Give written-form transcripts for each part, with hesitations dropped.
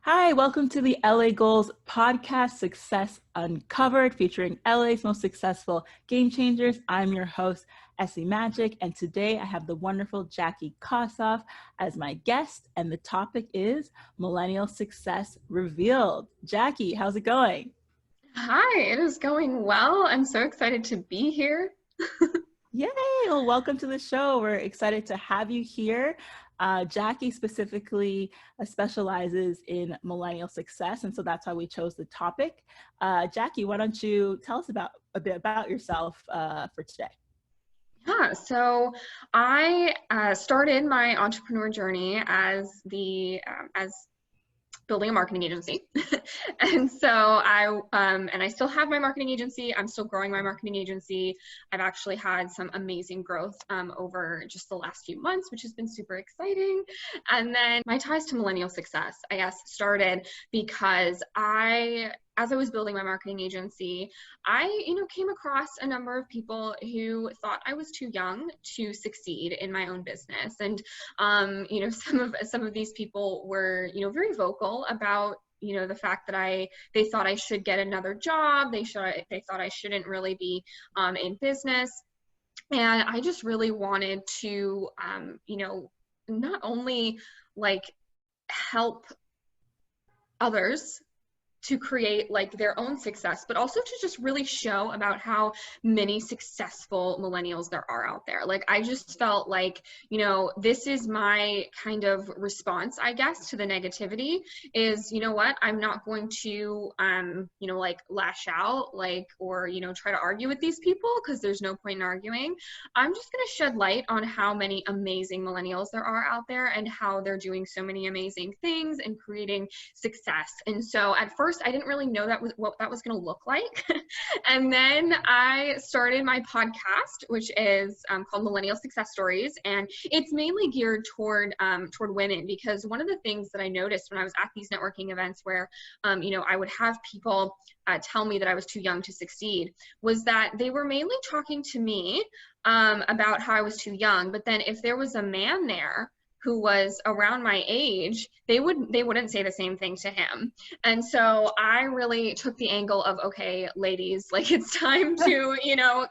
Hi, welcome to the LA Goals podcast, Success Uncovered, featuring LA's most successful game changers. I'm your host, Essie Magic, and today I have the wonderful Jackie Kossoff as my guest, and the topic is Millennial Success Revealed. Jackie, how's it going? Hi, it is going well. I'm so excited to be here. Yay! Well, welcome to the show. We're excited to have you here. Jackie specifically specializes in millennial success, and so that's why we chose the topic. Jackie, why don't you tell us a bit about yourself for today? So I started my entrepreneur journey as building a marketing agency. And so I still have my marketing agency. I'm still growing my marketing agency. I've actually had some amazing growth over just the last few months, which has been super exciting. And then my ties to millennial success, I guess, started because as I was building my marketing agency, I came across a number of people who thought I was too young to succeed in my own business. And some of these people were very vocal about the fact that they thought I should get another job. They thought I shouldn't really be in business. And I just really wanted to not only like help others to create like their own success, but also to just really show about how many successful millennials there are out there. Like, I just felt like, this is my kind of response, I guess, to the negativity is, what, I'm not going to, like lash out, or try to argue with these people, because there's no point in arguing. I'm just going to shed light on how many amazing millennials there are out there and how they're doing so many amazing things and creating success. And so at first, I didn't really know what that was going to look like. And then I started my podcast, which is called Millennial Success Stories. And it's mainly geared toward women, because one of the things that I noticed when I was at these networking events where, I would have people tell me that I was too young to succeed, was that they were mainly talking to me about how I was too young. But then if there was a man there who was around my age, they wouldn't say the same thing to him. And so I really took the angle of, okay, ladies, like, it's time to,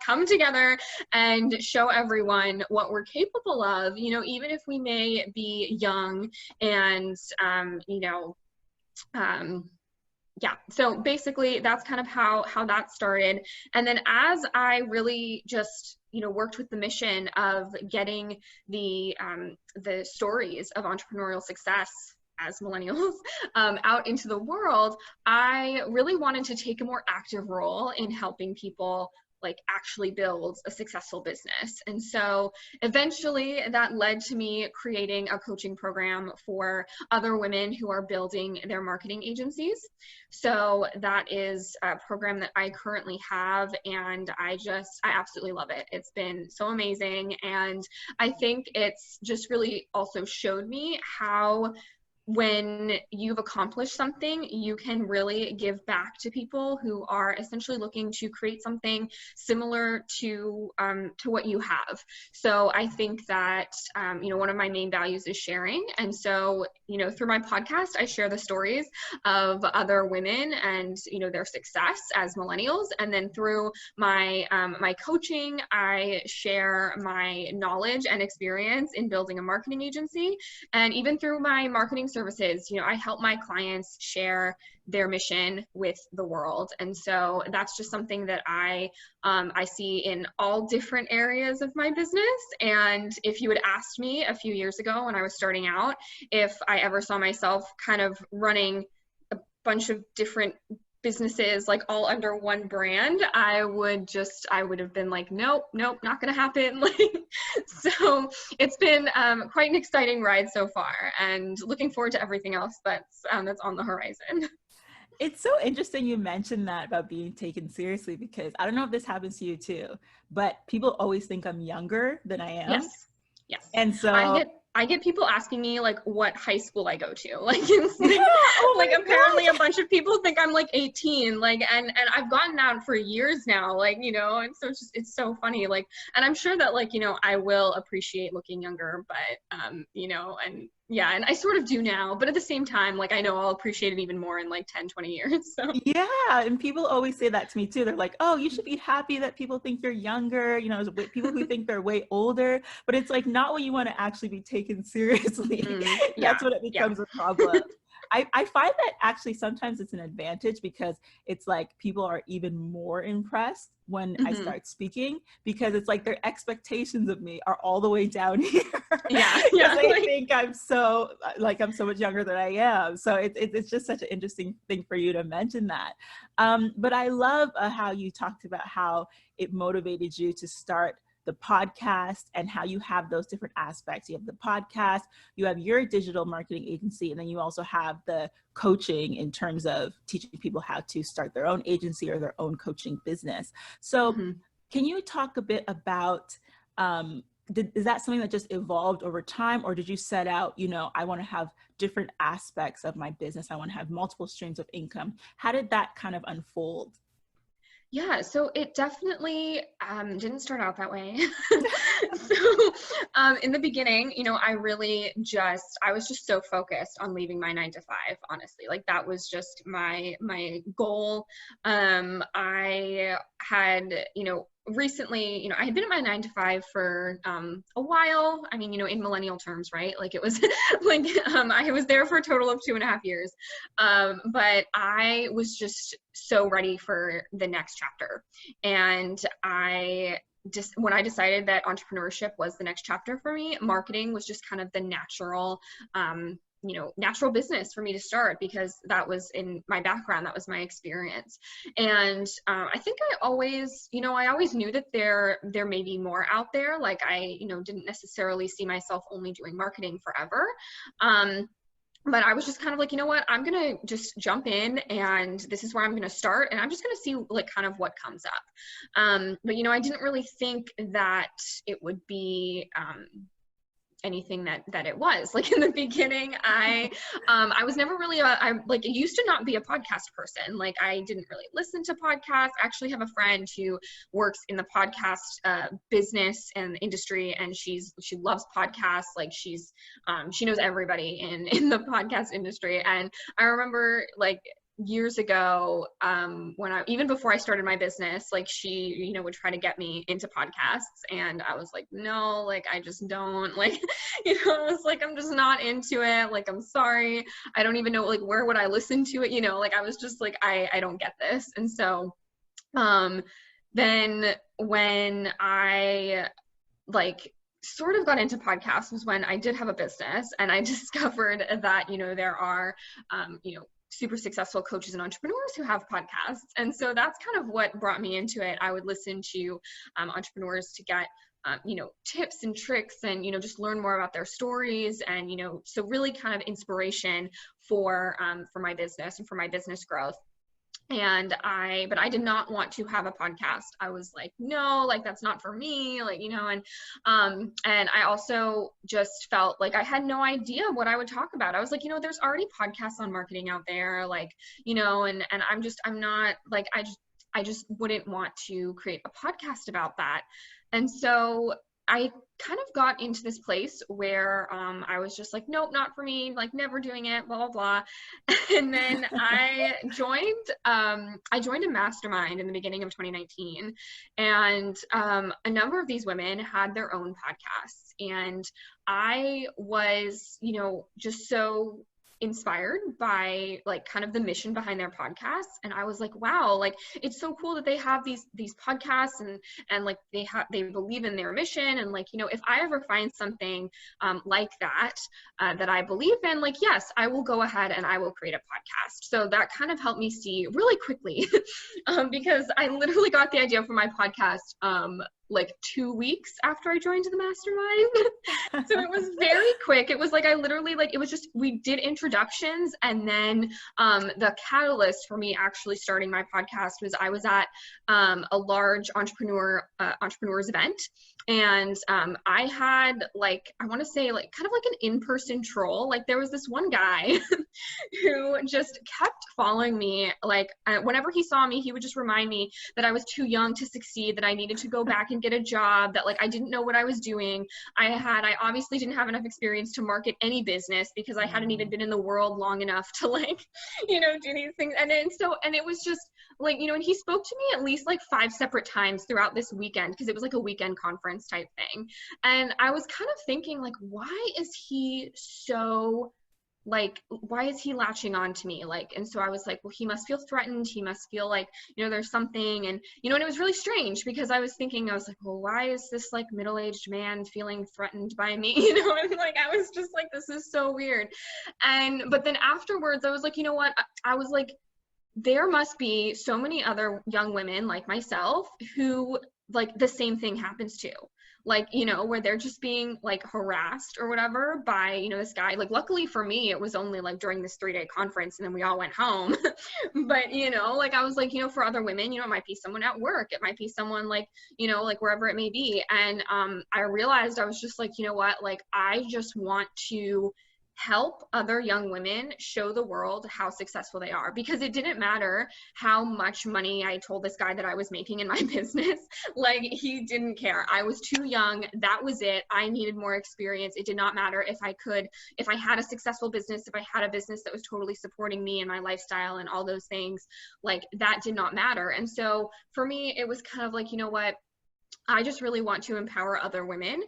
come together and show everyone what we're capable of, even if we may be young and, yeah, so basically that's kind of how that started. And then as I really just worked with the mission of getting the stories of entrepreneurial success as millennials out into the world, I really wanted to take a more active role in helping people like actually build a successful business. And so eventually that led to me creating a coaching program for other women who are building their marketing agencies. So that is a program that I currently have, and I absolutely love it. It's been so amazing. And I think it's just really also showed me how when you've accomplished something, you can really give back to people who are essentially looking to create something similar to what you have. So I think that one of my main values is sharing, and so through my podcast, I share the stories of other women and their success as millennials, and then through my my coaching, I share my knowledge and experience in building a marketing agency, and even through my marketing services, I help my clients share their mission with the world. And so that's just something that I see in all different areas of my business. And if you had asked me a few years ago when I was starting out, if I ever saw myself kind of running a bunch of different businesses like all under one brand, I would have been like, nope, not gonna happen. So it's been quite an exciting ride so far, and looking forward to everything else that's on the horizon. It's so interesting you mentioned that about being taken seriously, because I don't know if this happens to you too, but people always think I'm younger than I am. Yes. Yes. And so I get people asking me like what high school I go to. Like, yeah, oh like my apparently a God. bunch of people think I'm like 18. Like, and I've gotten that for years now. Like, and so it's so funny. Like, and I'm sure that like, I will appreciate looking younger, but and Yeah, and I sort of do now, but at the same time, like I know I'll appreciate it even more in like 10, 20 years. So Yeah, and people always say that to me too. They're like, "Oh, you should be happy that people think you're younger." You know, people who think they're way older, but it's like not when you want to actually be taken seriously. yeah, That's when it yeah. becomes a problem. I find that actually sometimes it's an advantage because it's like people are even more impressed when I start speaking because it's like their expectations of me are all the way down here Yeah, because yeah. they think I'm so much younger than I am. So it's just such an interesting thing for you to mention that. But I love how you talked about how it motivated you to start the podcast and how you have those different aspects. You have the podcast, you have your digital marketing agency, and then you also have the coaching in terms of teaching people how to start their own agency or their own coaching business. So can you talk a bit about, is that something that just evolved over time, or did you set out, I want to have different aspects of my business, I want to have multiple streams of income? How did that kind of unfold? Yeah, so it definitely didn't start out that way. So in the beginning, I was just so focused on leaving my 9 to 5, honestly. Like that was just my goal. I had, recently, I had been at my 9 to 5 for a while. I mean, in millennial terms, right? Like it was like I was there for a total of 2.5 years. But I was just so ready for the next chapter. And when I decided that entrepreneurship was the next chapter for me, marketing was just kind of the natural natural business for me to start because that was in my background, that was my experience. And I think I always knew that there may be more out there. Like I, didn't necessarily see myself only doing marketing forever. But I was just kind of like, you know what, I'm going to just jump in and this is where I'm going to start. And I'm just going to see like kind of what comes up. But, I didn't really think that it would be, anything that it was. Like in the beginning, I was never really I used to not be a podcast person. Like I didn't really listen to podcasts. I actually have a friend who works in the podcast business and industry, and she loves podcasts. Like she knows everybody in the podcast industry. And I remember like years ago, when even before I started my business, like she, would try to get me into podcasts, and I was like, no, like I just don't like, I was like, I'm just not into it. Like, I'm sorry. I don't even know, like, where would I listen to it? Like I was just like, I don't get this. And so, then when I like sort of got into podcasts was when I did have a business, and I discovered that, there are, super successful coaches and entrepreneurs who have podcasts. And so that's kind of what brought me into it. I would listen to entrepreneurs to get, tips and tricks and, just learn more about their stories. And, so really kind of inspiration for my business and for my business growth. But I did not want to have a podcast. I was like, no, like that's not for me, like, and I also just felt like I had no idea what I would talk about. I was like, there's already podcasts on marketing out there, like, and I'm not like, I just wouldn't want to create a podcast about that. And so I kind of got into this place where I was just like, nope, not for me, like never doing it, blah, blah, blah. And then I joined a mastermind in the beginning of 2019. And a number of these women had their own podcasts. And I was, just so inspired by like kind of the mission behind their podcasts. And I was like, wow, like it's so cool that they have these podcasts and like they believe in their mission. And like, if I ever find something like that that I believe in, like, yes, I will go ahead and I will create a podcast. So that kind of helped me see really quickly because I literally got the idea for my podcast like 2 weeks after I joined the mastermind. So it was very quick. It was like, I literally like, it was just, we did introductions. And then the catalyst for me actually starting my podcast was I was at a large entrepreneurs event. And I had like, I want to say like kind of like an in-person troll. Like there was this one guy who just kept following me. Like whenever he saw me, he would just remind me that I was too young to succeed, that I needed to go back and get a job, that like I didn't know what I was doing. I obviously didn't have enough experience to market any business because I hadn't even been in the world long enough to like, you know, do these things. And it was just like, you know, and he spoke to me at least like 5 separate times throughout this weekend, because it was like a weekend conference type thing. And I was kind of thinking like, why is he so like, why is he latching on to me? Like, and so I was like, well, he must feel threatened. He must feel like, you know, there's something. And, you know, and it was really strange because I was like, well, why is this like middle-aged man feeling threatened by me? You know, and like, I was just like, this is so weird. But then afterwards I was like, you know what? I was like, there must be so many other young women like myself who like the same thing happens to, like, you know, where they're just being like harassed or whatever by, you know, this guy. Like luckily for me, it was only like during this 3-day conference and then we all went home. But, you know, like I was like, you know, for other women, you know, it might be someone at work, it might be someone like, you know, like wherever it may be. And I realized I was just like, you know what, like I just want to help other young women show the world how successful they are, because it didn't matter how much money I told this guy that I was making in my business. Like he didn't care. I was too young. That was it. I needed more experience. It did not matter if I had a successful business, if I had a business that was totally supporting me and my lifestyle and all those things, like that did not matter. And so for me, it was kind of like, you know what, I just really want to empower other women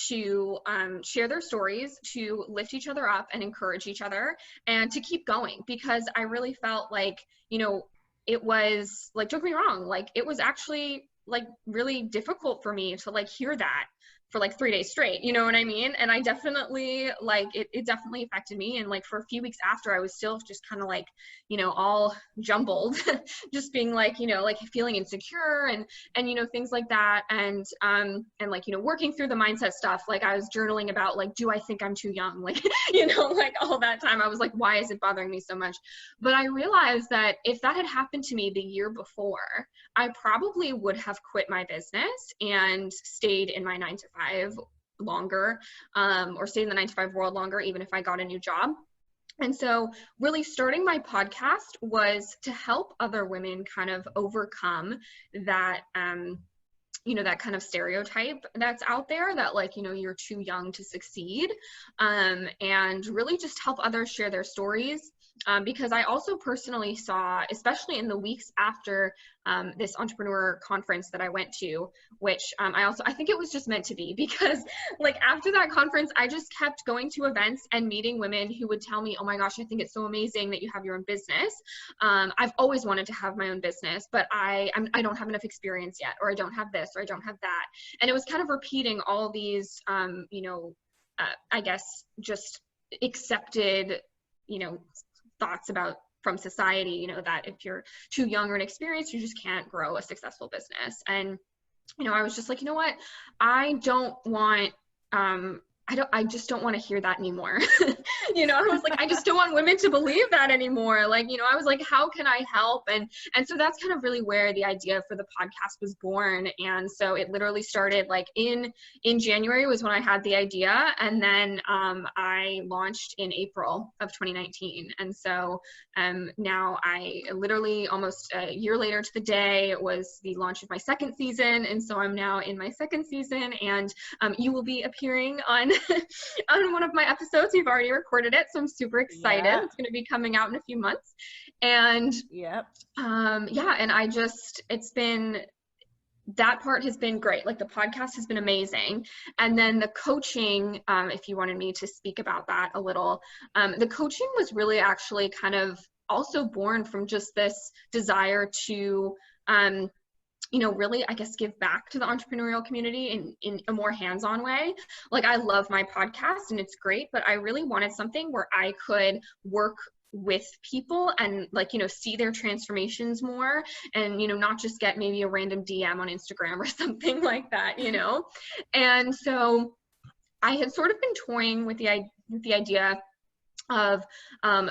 to share their stories, to lift each other up and encourage each other, and to keep going, because I really felt like, you know, it was like, don't get me wrong, like it was actually like really difficult for me to like hear that for like 3 days straight, you know what I mean? And I definitely like it definitely affected me. And like for a few weeks after, I was still just kind of like, you know, all jumbled, just being like, you know, like feeling insecure and you know, things like that. And like, you know, working through the mindset stuff. Like I was journaling about like, do I think I'm too young? Like, you know, like all that time I was like, why is it bothering me so much? But I realized that if that had happened to me the year before, I probably would have quit my business and stayed in my 9-to-5 longer, or stayed in the 9-to-5 world longer, even if I got a new job. And so really starting my podcast was to help other women kind of overcome that, you know, that kind of stereotype that's out there that like, you know, you're too young to succeed, and really just help others share their stories. Because I also personally saw, especially in the weeks after this entrepreneur conference that I went to, which I think it was just meant to be, because like after that conference, I just kept going to events and meeting women who would tell me, oh my gosh, I think it's so amazing that you have your own business. I've always wanted to have my own business, but I don't have enough experience yet, or I don't have this, or I don't have that. And it was kind of repeating all these, you know, I guess just accepted, you know, thoughts about from society, you know, that if you're too young or inexperienced, you just can't grow a successful business. And, you know, I was just like, you know what, I don't want, I just don't want to hear that anymore. You know, I was like, I just don't want women to believe that anymore. Like, you know, I was like, how can I help? And so that's kind of really where the idea for the podcast was born. And so it literally started like in January was when I had the idea. And then I launched in April of 2019. And so now I literally almost a year later to the day was the launch of my second season. And so I'm now in my second season, and you will be appearing on on one of my episodes. We've already recorded it, so I'm super excited. Yeah. It's going to be coming out in a few months. And yeah, and it's been, that part has been great. Like the podcast has been amazing. And then the coaching, if you wanted me to speak about that a little, the coaching was really actually kind of also born from just this desire to, you know, really, I guess, give back to the entrepreneurial community in a more hands-on way. Like I love my podcast and it's great, but I really wanted something where I could work with people and like, you know, see their transformations more, and, you know, not just get maybe a random DM on Instagram or something like that, you know? And so I had sort of been toying with the idea of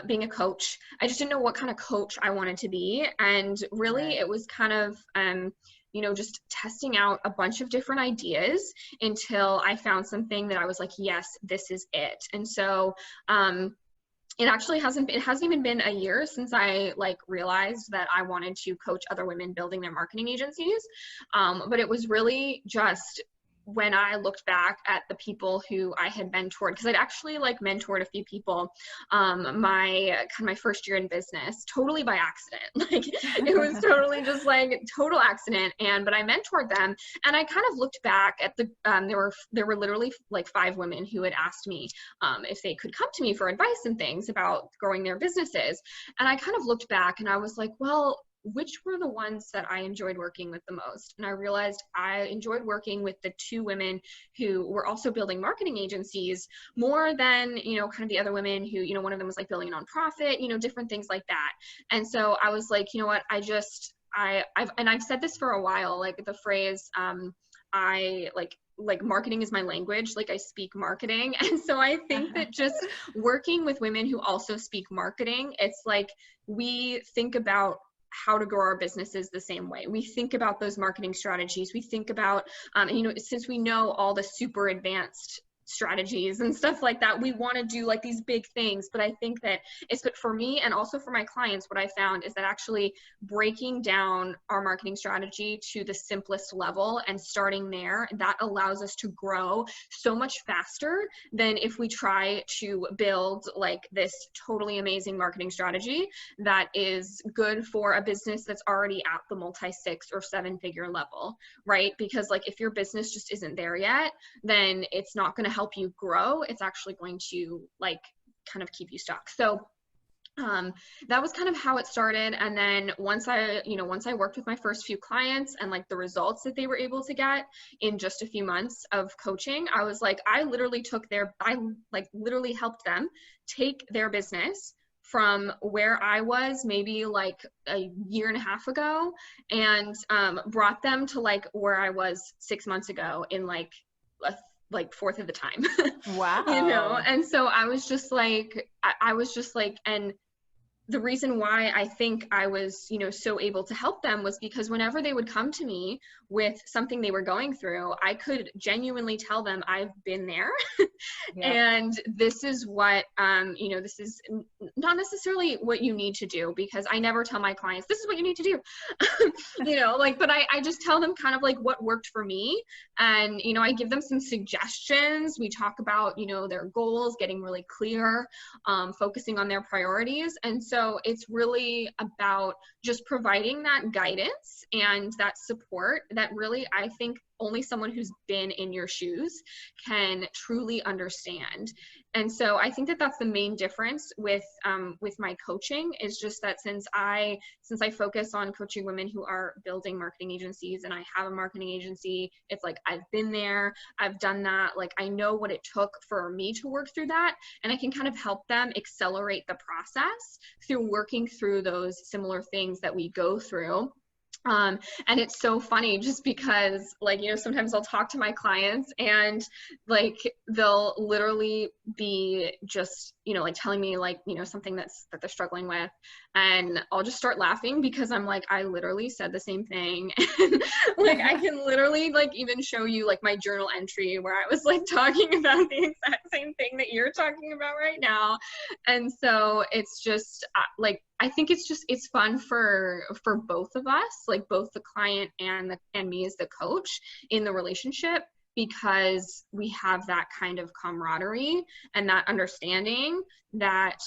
being a coach. I just didn't know what kind of coach I wanted to be. And really it was kind of, just testing out a bunch of different ideas until I found something that I was like, yes, this is it. And so, it hasn't even been a year since I realized that I wanted to coach other women building their marketing agencies. But it was really just when I looked back at the people who I had mentored, because I'd actually mentored a few people my first year in business, totally by accident. It was totally just total accident. But I mentored them, and I kind of looked back at there were literally 5 women who had asked me if they could come to me for advice and things about growing their businesses. And I kind of looked back and I was like, well, which were the ones that I enjoyed working with the most? And I realized I enjoyed working with the 2 women who were also building marketing agencies more than, kind of the other women who, one of them was building a nonprofit, different things like that. And so I was like, you know what, I've said this for a while, the phrase, marketing is my language, I speak marketing. And so I think that just working with women who also speak marketing, it's we think about how to grow our businesses the same way. We think about those marketing strategies. We think about, since we know all the super advanced strategies and stuff like that, we want to do these big things. But I think that but for me and also for my clients, what I found is that actually breaking down our marketing strategy to the simplest level and starting there, that allows us to grow so much faster than if we try to build this totally amazing marketing strategy that is good for a business that's already at the multi-6 or 7-figure level, right? Because if your business just isn't there yet, then it's not going to help you grow. It's actually going to kind of keep you stuck. So that was kind of how it started. And then once I worked with my first few clients and the results that they were able to get in just a few months of coaching, I was I literally literally helped them take their business from where I was maybe a year and a half ago and brought them to where I was 6 months ago in a fourth of the time. Wow. And so I was just and the reason why I think I was, so able to help them was because whenever they would come to me with something they were going through, I could genuinely tell them I've been there. Yeah. And this is what, this is not necessarily what you need to do, because I never tell my clients, this is what you need to do, but I just tell them kind of what worked for me. And, I give them some suggestions. We talk about, their goals, getting really clear, focusing on their priorities. And so it's really about just providing that guidance and that support that really, I think, only someone who's been in your shoes can truly understand. And so I think that that's the main difference with my coaching, is just that since I focus on coaching women who are building marketing agencies, and I have a marketing agency, it's I've been there, I've done that, I know what it took for me to work through that, and I can kind of help them accelerate the process through working through those similar things that we go through. And it's so funny just because sometimes I'll talk to my clients and they'll literally be just, telling me something that they're struggling with, and I'll just start laughing because I'm I literally said the same thing. And I can literally even show you my journal entry where I was talking about the exact same thing that you're talking about right now. And so it's just I think it's fun for both of us, both the client and me as the coach in the relationship, because we have that kind of camaraderie and that understanding that,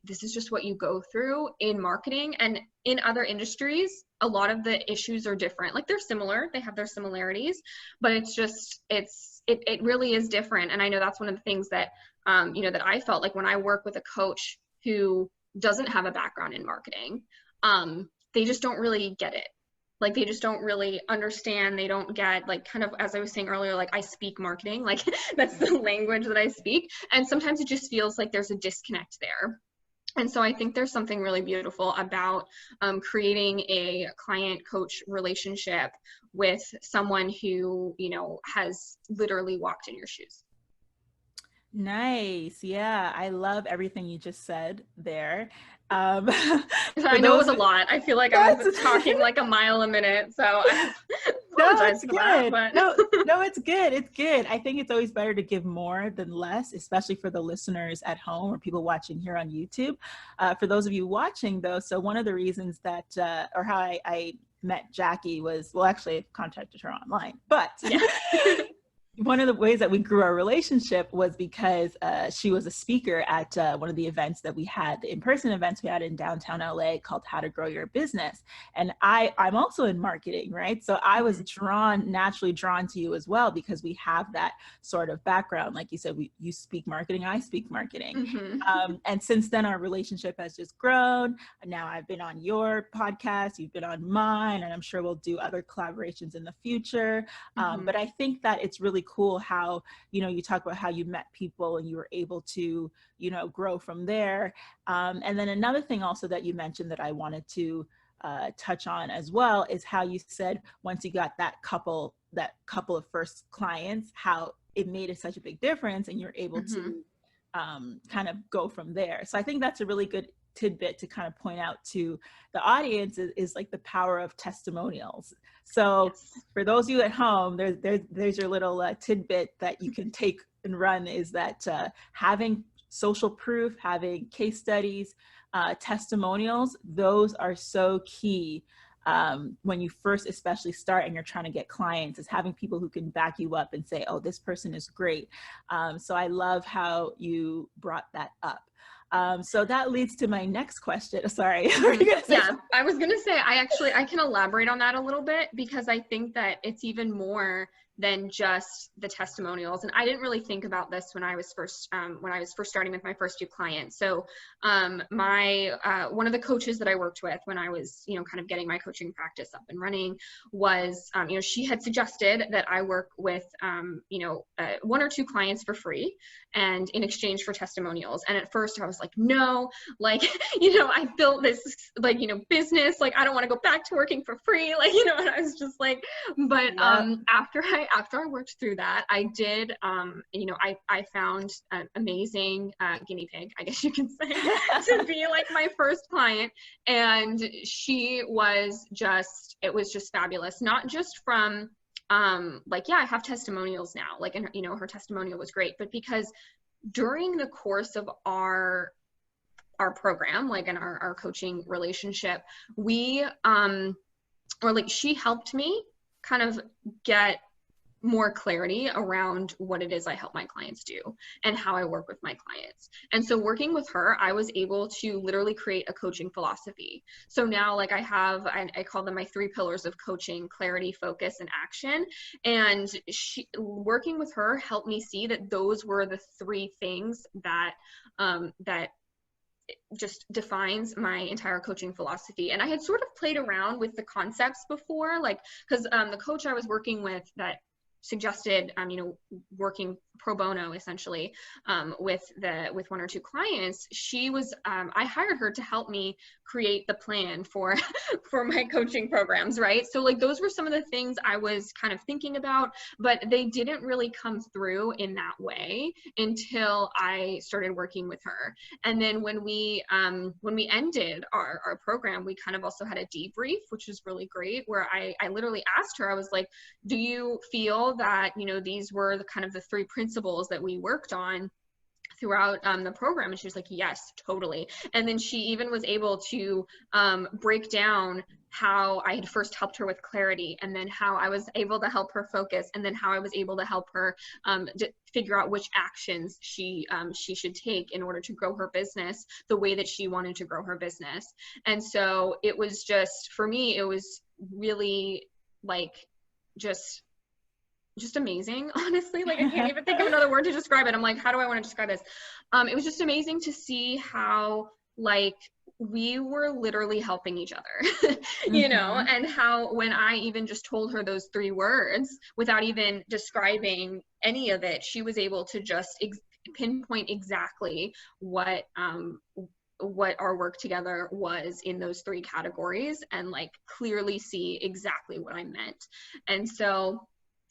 this is just what you go through in marketing. And in other industries, a lot of the issues are different. They're similar, they have their similarities, but it's just, it really is different. And I know that's one of the things that, that I felt when I work with a coach who doesn't have a background in marketing, they just don't really get it. They just don't really understand. They don't get kind of, as I was saying earlier, I speak marketing, that's the language that I speak. And sometimes it just feels there's a disconnect there. And so I think there's something really beautiful about creating a client-coach relationship with someone who, has literally walked in your shoes. Nice. Yeah, I love everything you just said there. I For know it those, was a lot. I feel like I was that's talking like a mile a minute, so I no, apologize it's for that, good. but No, it's good. It's good. I think it's always better to give more than less, especially for the listeners at home or people watching here on YouTube. For those of you watching, though, so one of the reasons that, or how I met Jackie was, well, actually, I contacted her online, but yeah. one of the ways that we grew our relationship was because she was a speaker at one of the events that we had, the in-person events we had in downtown LA called How to Grow Your Business. And I'm also in marketing, right? So I was naturally drawn to you as well, because we have that sort of background. Like you said, you speak marketing, I speak marketing. And since then, our relationship has just grown. Now I've been on your podcast, you've been on mine, and I'm sure we'll do other collaborations in the future. But I think that it's really cool how, you talk about how you met people and you were able to, grow from there. And then another thing also that you mentioned that I wanted to touch on as well is how you said once you got that couple of first clients, how it made such a big difference and you're able to kind of go from there. So I think that's a really good tidbit to kind of point out to the audience is like the power of testimonials. So for those of you at home, there's your little tidbit that you can take and run, is that having social proof, having case studies, testimonials, those are so key. When you first especially start and you're trying to get clients, is having people who can back you up and say, oh, this person is great. So I love how you brought that up. So that leads to my next question. Sorry. Yeah, I was going to say, I can elaborate on that a little bit, because I think that it's even more than just the testimonials. And I didn't really think about this when I was first starting with my first few clients. So one of the coaches that I worked with when I was, kind of getting my coaching practice up and running was, she had suggested that I work with, one or two clients for free and in exchange for testimonials. And at first I was like, no, like, I built this, like, business, like, I don't want to go back to working for free. Like, and I was just like, but, after I worked through that, I did, I found an amazing guinea pig, I guess you can say, to be like my first client. And it was just fabulous. Not just from, I have testimonials now, like, and her testimonial was great, but because during the course of our program, like in our coaching relationship, she helped me kind of get more clarity around what it is I help my clients do and how I work with my clients. And so working with her, I was able to literally create a coaching philosophy. So now, like, I call them my 3 pillars of coaching: clarity, focus, and action. And working with her helped me see that those were the 3 things that just defines my entire coaching philosophy. And I had sort of played around with the concepts before, like, because the coach I was working with that suggested, working pro bono essentially with 1 or 2 clients, she was, I hired her to help me create the plan for my coaching programs, right? So, like, those were some of the things I was kind of thinking about, but they didn't really come through in that way until I started working with her. And then when we ended our program, we kind of also had a debrief, which was really great, where I literally asked her, I was like, do you feel that, these were the kind of the 3 principles that we worked on throughout the program? And she was like, yes, totally. And then she even was able to break down how I had first helped her with clarity, and then how I was able to help her focus, and then how I was able to help her figure out which actions she should take in order to grow her business the way that she wanted to grow her business. And so it was just, for me, it was really like just amazing, honestly. Like, I can't even think of another word to describe it. I'm like, how do I want to describe this? It was just amazing to see how, like, we were literally helping each other, and how when I even just told her those 3 words without even describing any of it, she was able to just pinpoint exactly what our work together was in those 3 categories, and, like, clearly see exactly what I meant. And so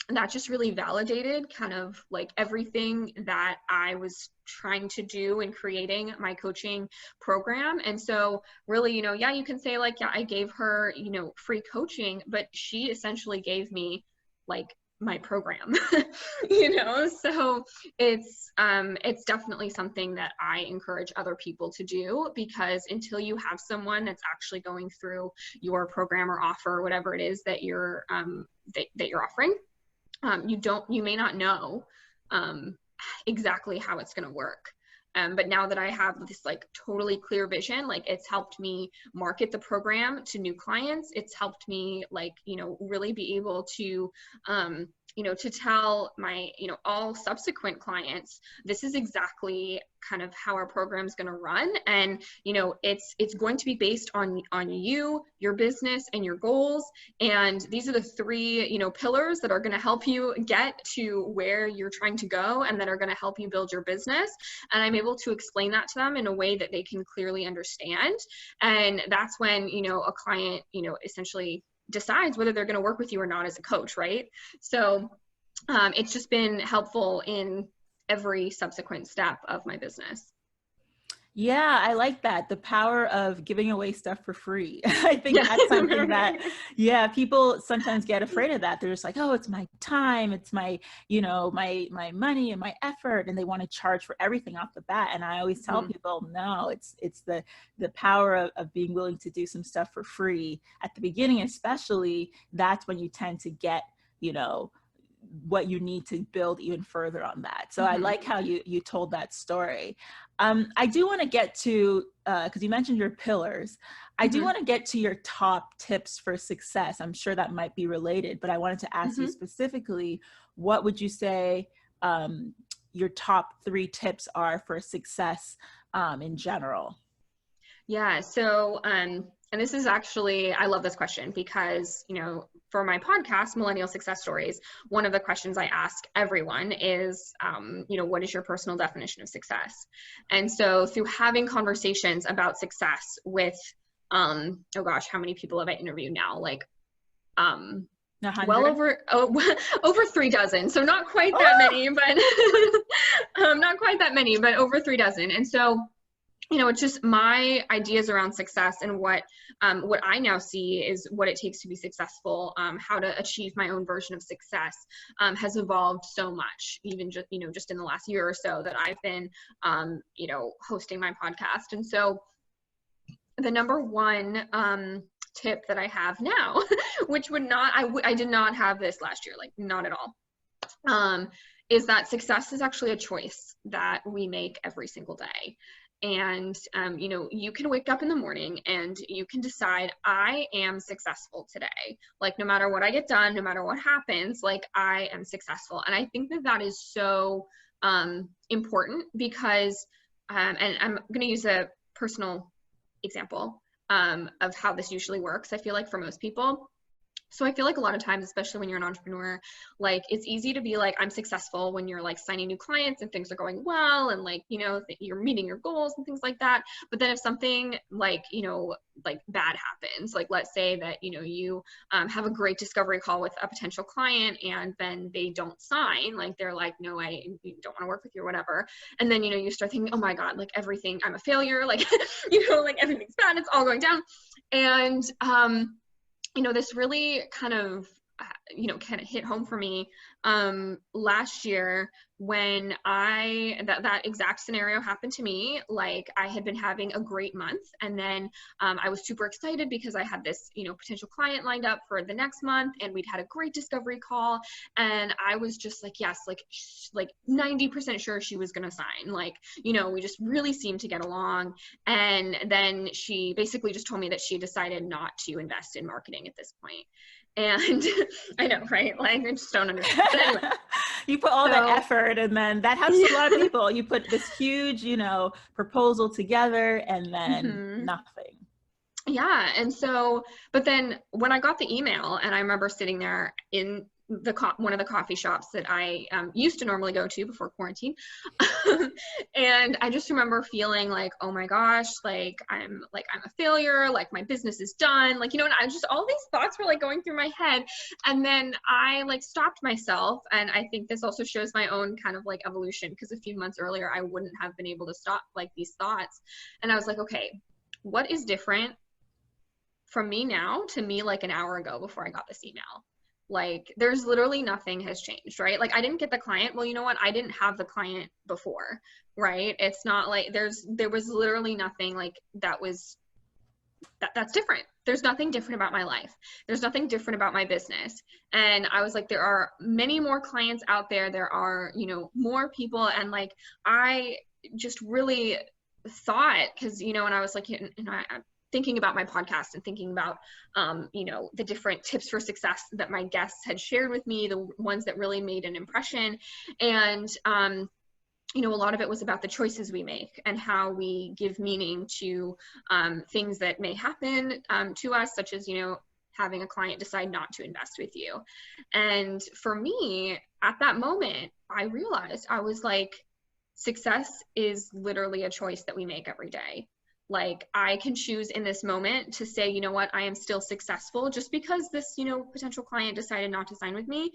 that just really validated kind of like everything that I was trying to do in creating my coaching program. And so really, yeah, you can say like, yeah, I gave her, free coaching, but she essentially gave me like my program, so it's definitely something that I encourage other people to do, because until you have someone that's actually going through your program or offer, whatever it is that you're offering, you may not know exactly how it's going to work. But now that I have this like totally clear vision, like it's helped me market the program to new clients. It's helped me like, really be able to, to tell my, all subsequent clients, this is exactly kind of how our program is going to run. And, it's going to be based on you, your business, and your goals. And these are the three, pillars that are going to help you get to where you're trying to go, and that are going to help you build your business. And I'm able to explain that to them in a way that they can clearly understand. And that's when, a client, essentially decides whether they're going to work with you or not as a coach, right? So it's just been helpful in every subsequent step of my business. Yeah, I like that. The power of giving away stuff for free. I think that's something that, yeah, people sometimes get afraid of that. They're just like, oh, it's my time. It's my, my money and my effort. And they want to charge for everything off the bat. And I always tell people, no, it's the power of being willing to do some stuff for free at the beginning, especially. That's when you tend to get, what you need to build even further on that. So I like how you told that story. I do want to get to, because you mentioned your pillars, I do want to get to your top tips for success. I'm sure that might be related, but I wanted to ask you specifically, what would you say your top 3 tips are for success in general? Yeah, so, and this is actually, I love this question because, for my podcast, Millennial Success Stories, one of the questions I ask everyone is, what is your personal definition of success? And so through having conversations about success with, oh gosh, how many people have I interviewed now? Like, well over 3 dozen. So not quite that many, but not quite that many, but over 3 dozen. And so, it's just my ideas around success and what I now see is what it takes to be successful, how to achieve my own version of success has evolved so much, even just, just in the last year or so that I've been, hosting my podcast. And so the number one tip that I have now, which I did not have this last year, like not at all, is that success is actually a choice that we make every single day. And, you can wake up in the morning and you can decide, I am successful today. Like, no matter what I get done, no matter what happens, like I am successful. And I think that is so important because, and I'm going to use a personal example of how this usually works. I feel like for most people, so I feel like a lot of times, especially when you're an entrepreneur, like it's easy to be like, I'm successful when you're like signing new clients and things are going well and like, you're meeting your goals and things like that. But then if something like, like bad happens, like let's say that, you have a great discovery call with a potential client and then they don't sign, like they're like, no, I don't want to work with you or whatever. And then, you start thinking, oh my God, like everything, I'm a failure, like, like everything's bad, it's all going down. And, this really kind of hit home for me last year when that exact scenario happened to me. Like I had been having a great month, and then I was super excited because I had this potential client lined up for the next month, and we'd had a great discovery call, and I was just like, yes, like 90% sure she was gonna sign. Like we just really seemed to get along. And then she basically just told me that she decided not to invest in marketing at this point. And I know, right? Like I just don't understand. But anyway, you put all that effort, and then that happens to a lot of people. You put this huge, proposal together, and then nothing. Yeah. And so, but then when I got the email, and I remember sitting there one of the coffee shops that I used to normally go to before quarantine. And I just remember feeling like, oh my gosh, I'm a failure, like my business is done. Like, you know, and I just, all these thoughts were like going through my head. And then I like stopped myself. And I think this also shows my own kind of like evolution, because a few months earlier, I wouldn't have been able to stop like these thoughts. And I was like, okay, what is different from me now to me like an hour ago before I got this email? Like, there's literally nothing has changed, right? Like, I didn't get the client. Well, you know what? I didn't have the client before, right? It's not like there was literally nothing like that's different. There's nothing different about my life. There's nothing different about my business. And I was like, there are many more clients out there. There are, you know, more people. And like, I just really thought, because, you know, and I was like, you know, I'm thinking about my podcast and thinking about, you know, the different tips for success that my guests had shared with me, the ones that really made an impression. And, you know, a lot of it was about the choices we make and how we give meaning to things that may happen to us, such as, you know, having a client decide not to invest with you. And for me, at that moment, I realized, I was like, success is literally a choice that we make every day. Like, I can choose in this moment to say, you know what, I am still successful just because this, you know, potential client decided not to sign with me.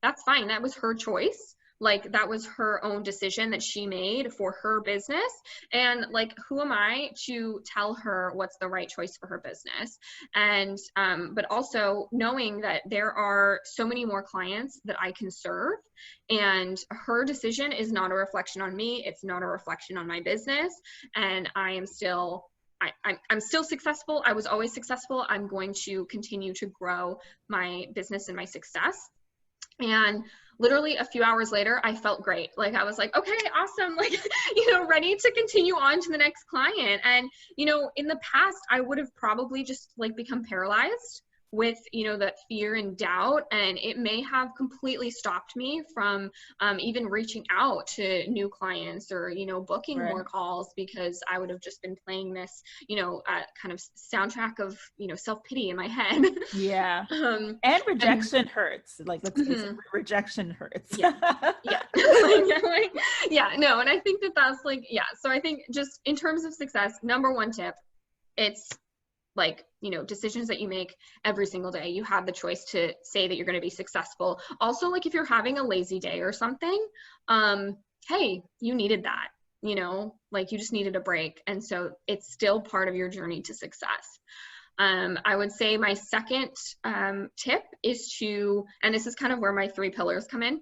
That's fine. That was her choice. Like, that was her own decision that she made for her business. And like, who am I to tell her what's the right choice for her business? And, but also knowing that there are so many more clients that I can serve, and her decision is not a reflection on me. It's not a reflection on my business. And I am still, I'm still successful. I was always successful. I'm going to continue to grow my business and my success. And literally a few hours later, I felt great. Like, I was like, okay, awesome. Like, you know, ready to continue on to the next client. And, you know, in the past, I would have probably just like become paralyzed with, you know, that fear and doubt. And it may have completely stopped me from even reaching out to new clients or, you know, booking more calls, because I would have just been playing this, you know, kind of soundtrack of, you know, self-pity in my head. Yeah. And rejection hurts. Like, let's face it, rejection hurts. Yeah. Yeah. Yeah, no. And I think that that's like, yeah. So I think just in terms of success, number one tip, it's like, you know, decisions that you make every single day. You have the choice to say that you're going to be successful. Also, like, if you're having a lazy day or something, hey, you needed that, you know, like, you just needed a break. And so it's still part of your journey to success. I would say my second tip is to, and this is kind of where my 3 pillars come in,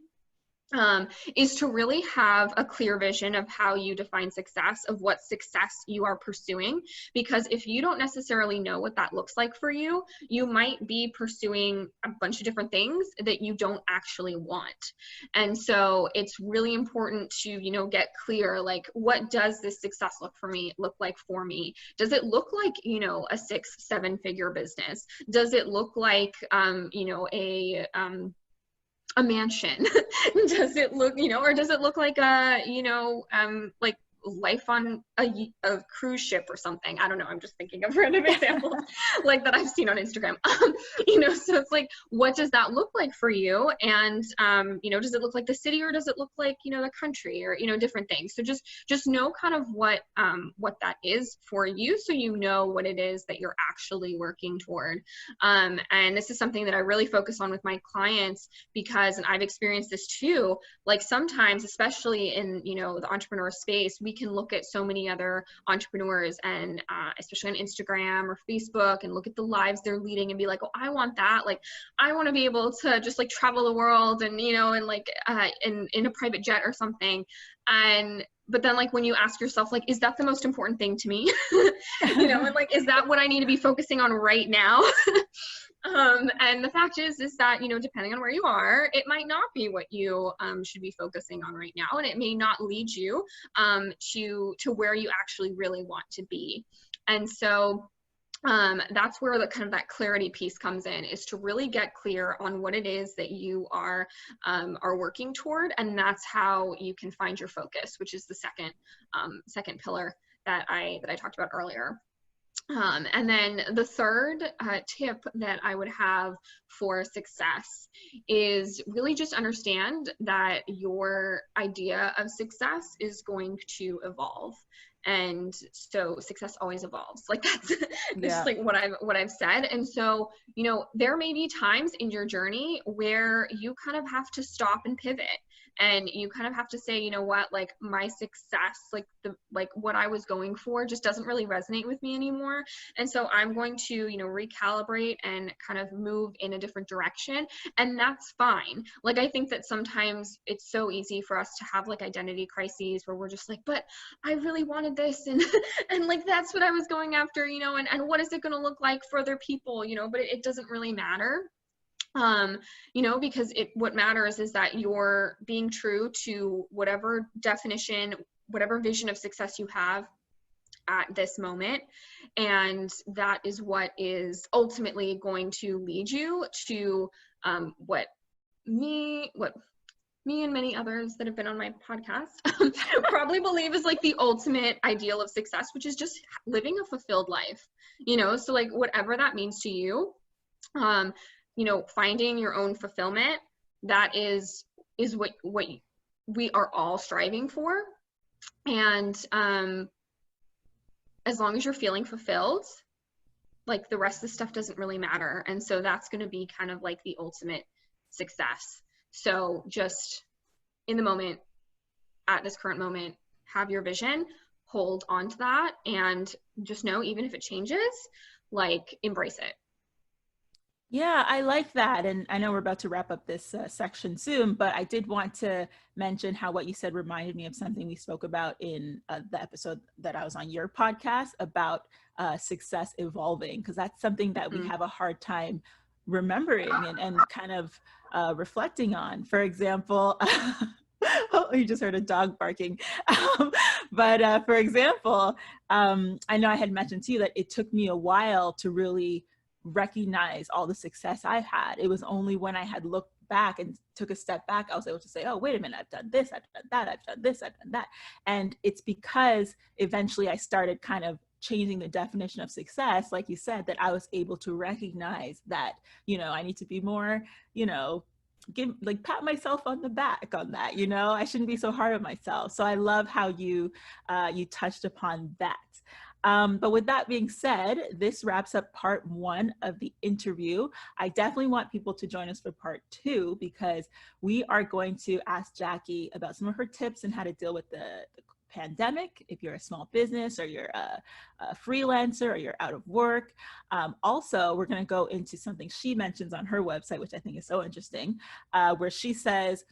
is to really have a clear vision of how you define success, of what success you are pursuing. Because if you don't necessarily know what that looks like for you, you might be pursuing a bunch of different things that you don't actually want. And so it's really important to, you know, get clear, like, what does this success look like for me? Does it look like, you know, a 6-7 figure business? Does it look like, you know, a mansion? Does it look, you know, or does it look like a, you know, like life on a cruise ship or something? I don't know. I'm just thinking of random examples like that I've seen on Instagram. You know, so it's like, what does that look like for you? And, you know, does it look like the city, or does it look like, you know, the country, or, you know, different things? So just know kind of what that is for you, so you know what it is that you're actually working toward. And this is something that I really focus on with my clients, because, and I've experienced this too, like, sometimes, especially in, you know, the entrepreneur space, we can look at so many other entrepreneurs, and especially on Instagram or Facebook, and look at the lives they're leading and be like, oh, I want that. Like, I want to be able to just like travel the world, and, you know, and like in a private jet or something. But then, like, when you ask yourself, like, is that the most important thing to me? You know, and like, is that what I need to be focusing on right now? And the fact is that, you know, depending on where you are, it might not be what you should be focusing on right now, and it may not lead you to where you actually really want to be. And so that's where the kind of that clarity piece comes in, is to really get clear on what it is that you are working toward, and that's how you can find your focus, which is the second pillar that I talked about earlier. And then the third tip that I would have for success is really just understand that your idea of success is going to evolve. And so success always evolves. Like that's just Yeah. like what I've said. And so, you know, there may be times in your journey where you kind of have to stop and pivot. And you kind of have to say, you know what, like my success, like what I was going for just doesn't really resonate with me anymore. And so I'm going to, you know, recalibrate and kind of move in a different direction. And that's fine. Like, I think that sometimes it's so easy for us to have like identity crises where we're just like, but I really wanted this. And, and like, that's what I was going after, you know, and what is it going to look like for other people, you know, but it doesn't really matter. You know, because what matters is that you're being true to whatever definition, whatever vision of success you have at this moment. And that is what is ultimately going to lead you to what me and many others that have been on my podcast probably believe is like the ultimate ideal of success, which is just living a fulfilled life, you know. So like whatever that means to you, you know, finding your own fulfillment, that is what we are all striving for. And as long as you're feeling fulfilled, like the rest of the stuff doesn't really matter. And so that's going to be kind of like the ultimate success. So just in the moment, at this current moment, have your vision, hold on to that, and just know, even if it changes, like embrace it. Yeah, I like that. And I know we're about to wrap up this section soon, but I did want to mention how what you said reminded me of something we spoke about in the episode that I was on your podcast about success evolving, because that's something that we have a hard time remembering and kind of reflecting on. For example, oh, you just heard a dog barking. But for example, I know I had mentioned to you that it took me a while to really recognize all the success I've had. It was only when I had looked back and took a step back, I was able to say, oh, wait a minute, I've done this, I've done that, I've done this, I've done that. And it's because eventually I started kind of changing the definition of success, like you said, that I was able to recognize that, you know, I need to be more, you know, pat myself on the back on that, you know, I shouldn't be so hard on myself. So I love how you touched upon that. But with that being said, this wraps up part 1 of the interview. I definitely want people to join us for part 2, because we are going to ask Jackie about some of her tips and how to deal with the pandemic, if you're a small business or you're a freelancer or you're out of work. Also, we're going to go into something she mentions on her website, which I think is so interesting, where she says,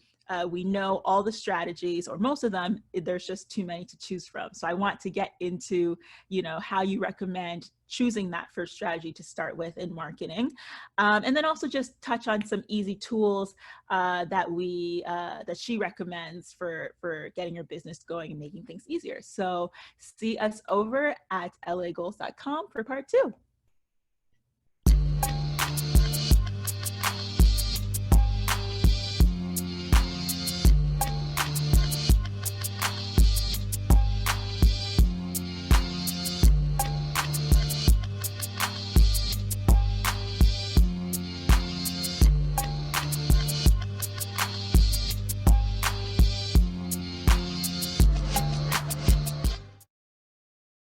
we know all the strategies, or most of them, there's just too many to choose from. So I want to get into, you know, how you recommend choosing that first strategy to start with in marketing. And then also just touch on some easy tools that she recommends for getting your business going and making things easier. So see us over at lagoals.com for part 2.